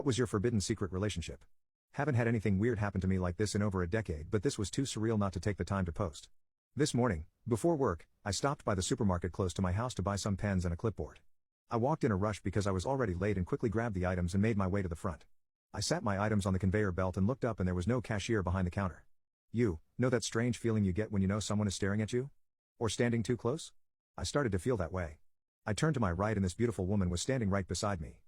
What was your forbidden secret relationship? Haven't had anything weird happen to me like this in over a decade, but this was too surreal not to take the time to post. This morning, before work, I stopped by the supermarket close to my house to buy some pens and a clipboard. I walked in a rush because I was already late and quickly grabbed the items and made my way to the front. I sat my items on the conveyor belt and looked up, and there was no cashier behind the counter. You know that strange feeling you get when you know someone is staring at you? Or standing too close? I started to feel that way. I turned to my right and this beautiful woman was standing right beside me.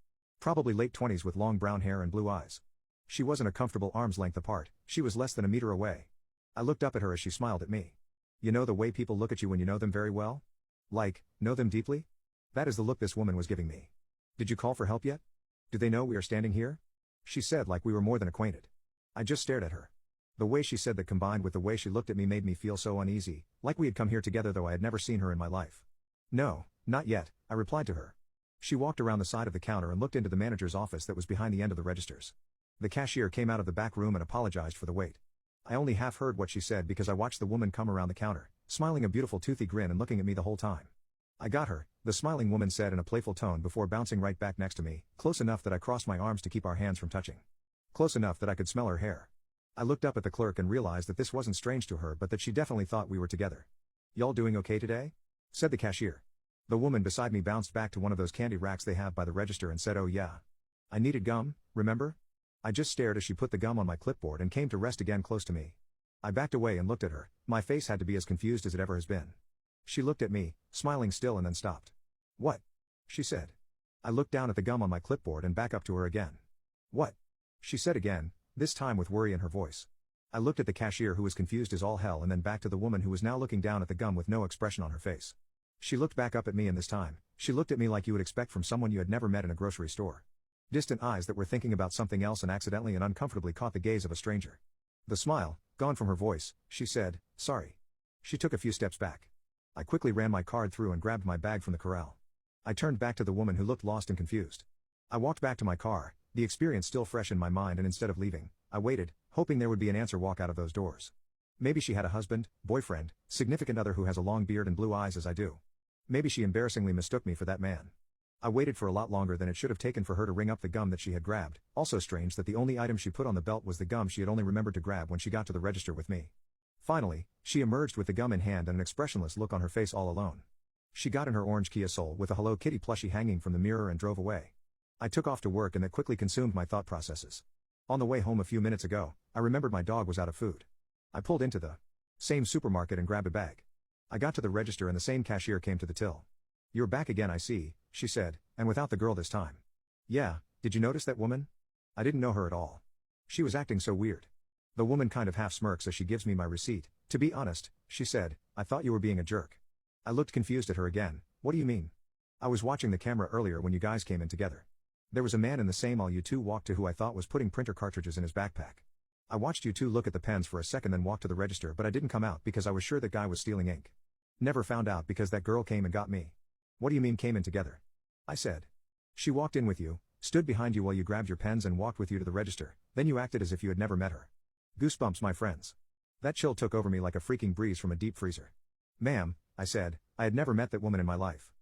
Probably late 20s with long brown hair and blue eyes. She wasn't a comfortable arm's length apart, she was less than a meter away. I looked up at her as she smiled at me. You know the way people look at you when you know them very well? Like, know them deeply? That is the look this woman was giving me. Did you call for help yet? Do they know we are standing here? She said, like we were more than acquainted. I just stared at her. The way she said that combined with the way she looked at me made me feel so uneasy, like we had come here together though I had never seen her in my life. No, not yet, I replied to her. She walked around the side of the counter and looked into the manager's office that was behind the end of the registers. The cashier came out of the back room and apologized for the wait. I only half heard what she said because I watched the woman come around the counter, smiling a beautiful toothy grin and looking at me the whole time. I got her, the smiling woman said in a playful tone before bouncing right back next to me, close enough that I crossed my arms to keep our hands from touching. Close enough that I could smell her hair. I looked up at the clerk and realized that this wasn't strange to her but that she definitely thought we were together. Y'all doing okay today? Said the cashier. The woman beside me bounced back to one of those candy racks they have by the register and said, oh yeah. I needed gum, remember? I just stared as she put the gum on my clipboard and came to rest again close to me. I backed away and looked at her, my face had to be as confused as it ever has been. She looked at me, smiling still and then stopped. What? She said. I looked down at the gum on my clipboard and back up to her again. What? She said again, this time with worry in her voice. I looked at the cashier who was confused as all hell and then back to the woman who was now looking down at the gum with no expression on her face. She looked back up at me and this time, she looked at me like you would expect from someone you had never met in a grocery store. Distant eyes that were thinking about something else and accidentally and uncomfortably caught the gaze of a stranger. The smile, gone from her voice, she said, sorry. She took a few steps back. I quickly ran my card through and grabbed my bag from the corral. I turned back to the woman who looked lost and confused. I walked back to my car, the experience still fresh in my mind, and instead of leaving, I waited, hoping there would be an answer walk out of those doors. Maybe she had a husband, boyfriend, significant other who has a long beard and blue eyes as I do. Maybe she embarrassingly mistook me for that man. I waited for a lot longer than it should have taken for her to ring up the gum that she had grabbed, also strange that the only item she put on the belt was the gum she had only remembered to grab when she got to the register with me. Finally, she emerged with the gum in hand and an expressionless look on her face all alone. She got in her orange Kia Soul with a Hello Kitty plushie hanging from the mirror and drove away. I took off to work and that quickly consumed my thought processes. On the way home a few minutes ago, I remembered my dog was out of food. I pulled into the same supermarket and grabbed a bag. I got to the register and the same cashier came to the till. You're back again, I see, she said, and without the girl this time. Yeah, did you notice that woman? I didn't know her at all. She was acting so weird. The woman kind of half smirks as she gives me my receipt. To be honest, she said, I thought you were being a jerk. I looked confused at her again. What do you mean? I was watching the camera earlier when you guys came in together. There was a man in the same aisle you two walked to who I thought was putting printer cartridges in his backpack. I watched you two look at the pens for a second then walk to the register, but I didn't come out because I was sure that guy was stealing ink. Never found out because that girl came and got me. What do you mean came in together? I said. She walked in with you, stood behind you while you grabbed your pens and walked with you to the register, then you acted as if you had never met her. Goosebumps, my friends. That chill took over me like a freaking breeze from a deep freezer. Ma'am, I said, I had never met that woman in my life.